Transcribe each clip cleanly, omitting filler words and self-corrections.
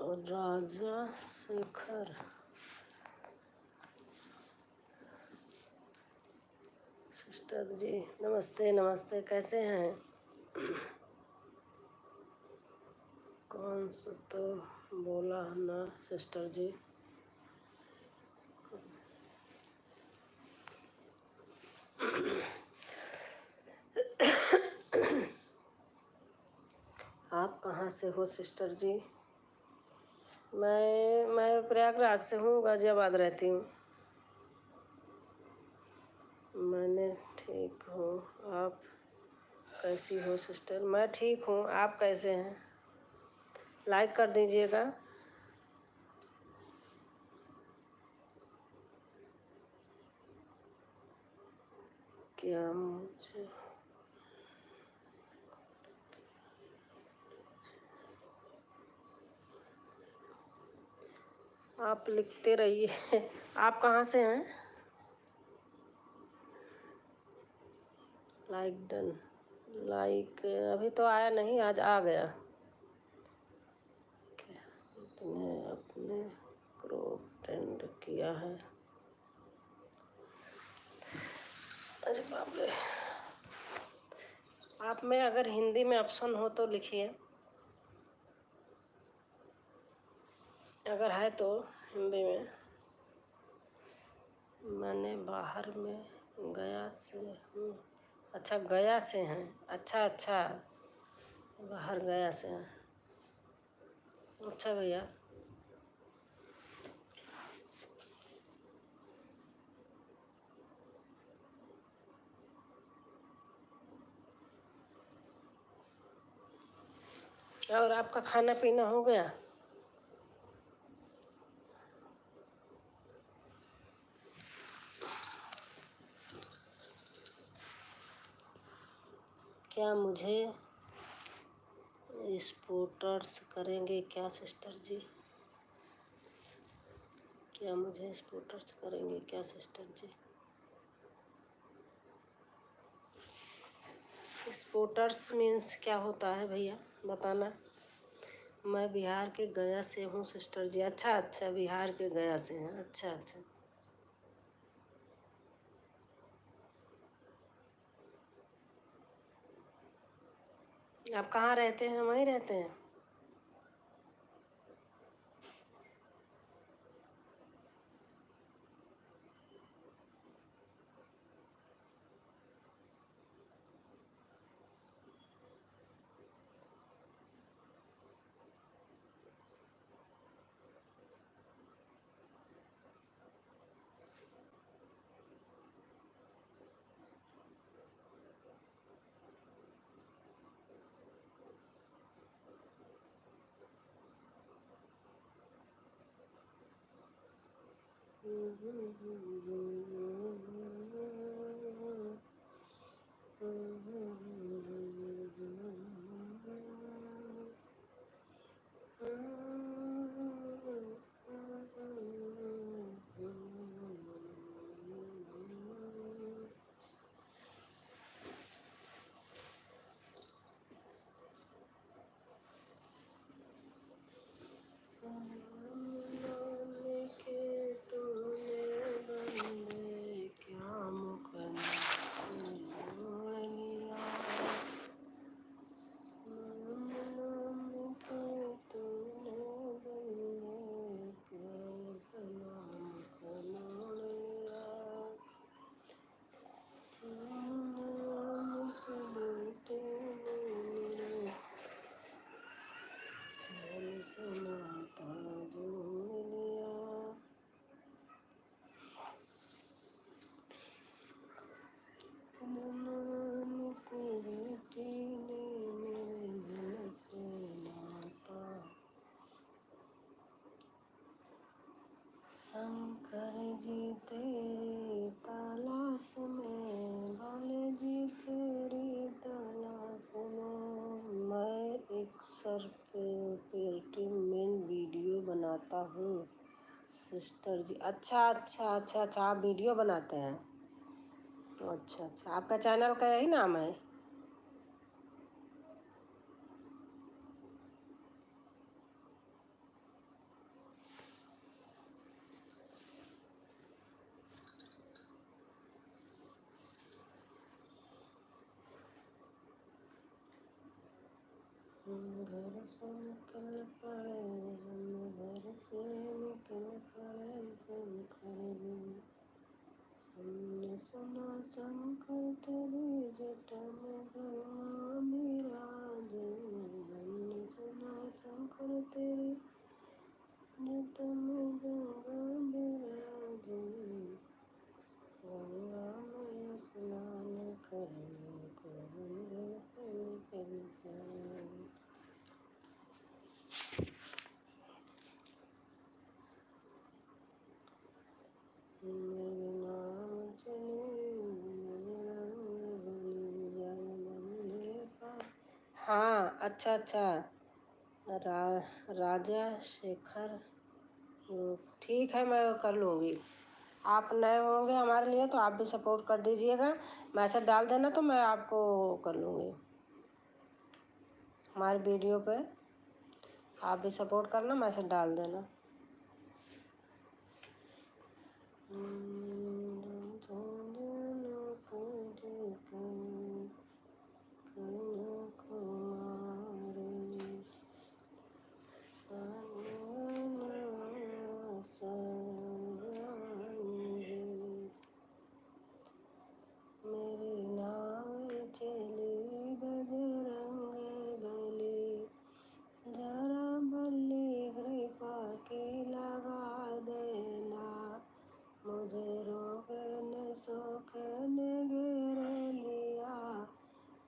राजा Shekhar sister जी नमस्ते नमस्ते, कैसे हैं? कौन सा तो बोला ना सिस्टर जी। आप कहाँ से हो सिस्टर जी? मैं प्रयागराज से हूँ, गाजियाबाद रहती हूँ। मैंने ठीक हूँ, आप कैसी हो सिस्टर? मैं ठीक हूँ, आप कैसे हैं? लाइक कर दीजिएगा। क्या मुझे आप लिखते रहिए। आप कहाँ से हैं? Like done. लाइक अभी तो आया नहीं, आज आ गया। तुमने अपने क्रॉप टेंड किया है? अरे बाप रे। आप में अगर हिंदी में ऑप्शन हो तो लिखिए, अगर है तो हिंदी में। मैंने बाहर में गया से हूँ। अच्छा, गया से हैं। अच्छा अच्छा, बाहर गया से हैं। अच्छा भैया। और आपका खाना पीना हो गया? क्या मुझे स्पोर्ट्स करेंगे क्या सिस्टर जी? क्या मुझे स्पोर्ट्स करेंगे क्या सिस्टर जी? स्पोर्ट्स मीन्स क्या होता है भैया, बताना। मैं बिहार के गया से हूँ सिस्टर जी। अच्छा अच्छा, बिहार के गया से हैं। अच्छा अच्छा। आप कहाँ रहते हैं? वहीं रहते हैं? शंकर जी तेरी तलाश में, भोले जी तेरी तलाश में। मैं एक सर्टिफिकेट वीडियो बनाता हूँ सिस्टर जी। अच्छा अच्छा अच्छा अच्छा, आप वीडियो बनाते हैं? अच्छा अच्छा, आपका चैनल का यही नाम है? से निकल पड़े हम घर से निकल पड़े शंकर बिन। हमने सुना शंकर तेरी जटा में गंगा बिराजे। हमने सुना शंकर तेरी जटा में गंगा बिराजे। गंगा में स्नान करने को हम से निकल पड़े। मेरे नाम चले मेरे रंग बनी जाए बंदे पार। हाँ अच्छा अच्छा। राजा शेखर ग्रुप ठीक है, मैं कर लूँगी। आप नए होंगे हमारे लिए तो आप भी सपोर्ट कर दीजिएगा। मैसेज डाल देना तो मैं आपको कर लूँगी हमारे वीडियो पे। आप भी सपोर्ट करना, मैसेज डाल देना। मेरी नाव चली बजरंग बली, जरा बल्ली कृपा की लगा देना। मुझे रोग ने शोक ने घेर लिया,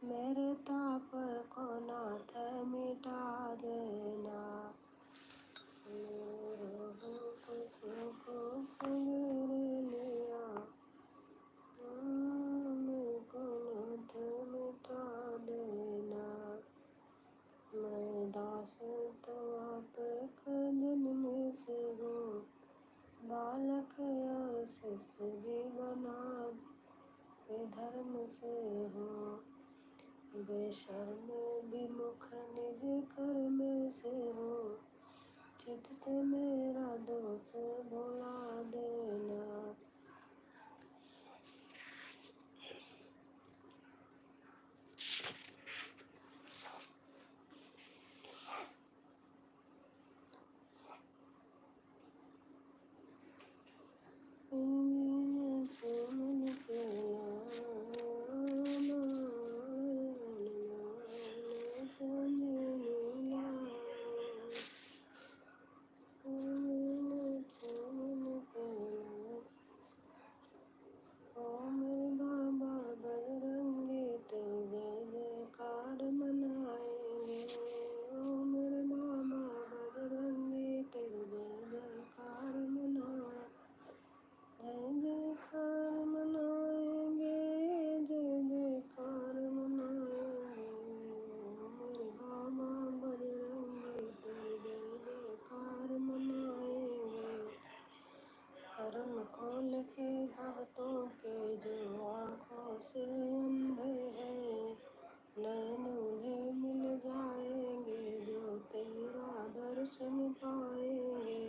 मेरे ताप को नाथ मिटा देना। मेरे रोगों को शोक को घेर लिया, मेरे को नाथ मिटा देना। मैं दास तो आप जन्म से हूँ, बालक और शिष्य भी बना धर्म से हो। बेशर्म विमुख निज कर्म से हो, चित से मेरा दोष भुला देना। कर्म खोल के भक्तों के जो आँखों से अंधे हैं, नैन उन्हें मिल जाएंगे जो तेरा दर्शन पाएंगे।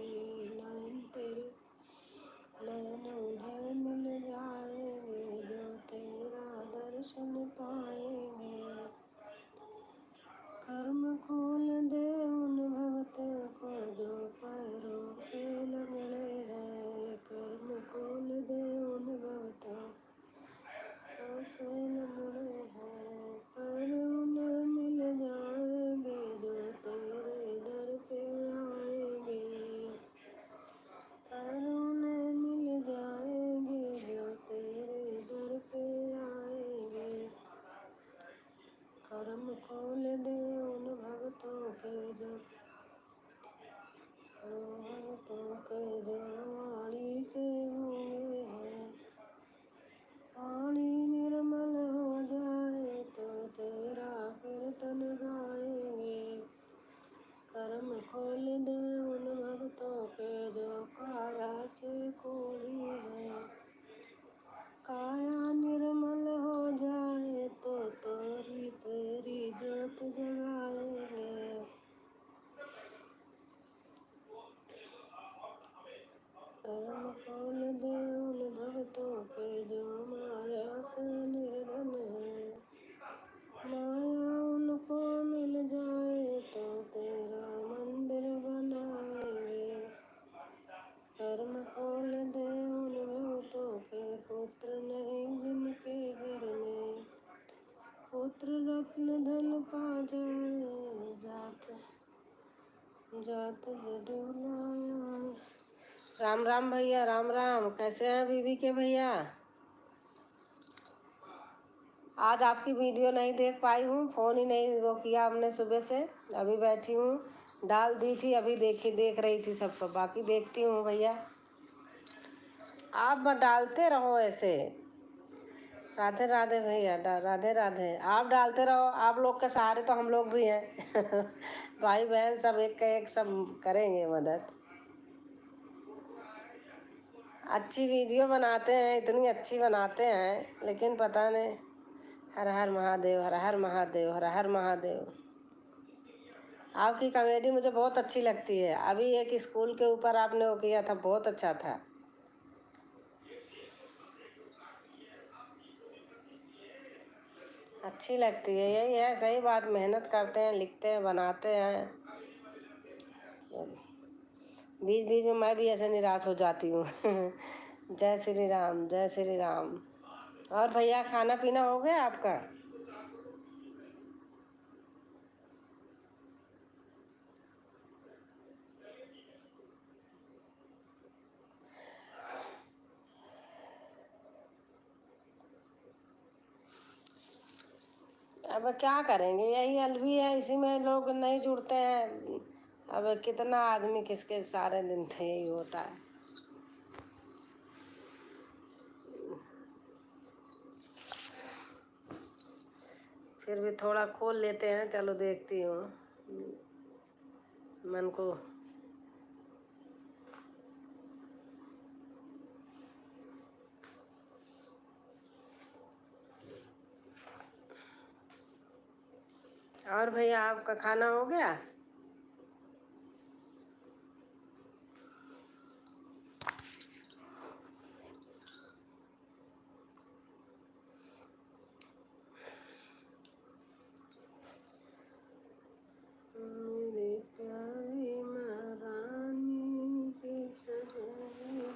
नैन उन्हें मिल जाएंगे जो तेरा दर्शन पाएंगे। कर्म खोल दे उन भक्तों को जो पैरों से लंगड़े हैं। कर्म खोल दे उन भक्तों से लंगड़े हैं, पर उन्हें मिल जाएंगे जो तेरे दर पे आएंगे। पर उन्हें मिल जाएंगे जो तेरे दर पे आएंगे। कर्म खोल दे उन भक्तों के जो वाणी से हुए हैं। वाणी निर्मल हो जाए तो तेरा कीर्तन गाएंगे। कर्म खोल दे उन भक्तों के जो काया से कोढ़ी है। काया निर्मल हो जाए तो तेरी ज्योत जगाएंगे। कर्म खोल दे उन भक्तों के जो माया से निर्धन है। माया उनको मिल जाए तो कर्म खोल दे उन भक्तों के, पुत्र नहीं जिनके घर में, पुत्र रत्न धन पा जाए, जात जात जडोला। राम राम भैया, राम राम। कैसे हैं बीवी के भैया? आज आपकी वीडियो नहीं देख पाई हूँ, फ़ोन ही नहीं वो किया हमने सुबह से। अभी बैठी हूँ, डाल दी थी, अभी देख रही थी सब, तो बाकी देखती हूँ भैया। आप डालते रहो ऐसे। राधे राधे भैया, राधे राधे। आप डालते रहो, आप लोग के सहारे तो हम लोग भी हैं। भाई बहन सब एक का एक सब करेंगे मदद। अच्छी वीडियो बनाते हैं, इतनी अच्छी बनाते हैं, लेकिन पता नहीं। हर हर महादेव, हर हर महादेव, हर हर महादेव। आपकी कॉमेडी मुझे बहुत अच्छी लगती है। अभी एक स्कूल के ऊपर आपने वो किया था, बहुत अच्छा था। अच्छी लगती है, यही है सही बात। मेहनत करते हैं, लिखते हैं, बनाते हैं। बीच बीच में मैं भी ऐसे निराश हो जाती हूँ। जय श्री राम, जय श्री राम। और भैया खाना पीना हो गया आपका? अब क्या करेंगे, यही अलवी है, इसी में लोग नहीं जुड़ते हैं। अब कितना आदमी किसके सारे दिन थे, यही होता है। फिर भी थोड़ा खोल लेते हैं, चलो देखती हूँ मन को। और भैया आपका खाना हो गया? मेरी प्यारी महारानी की सजनी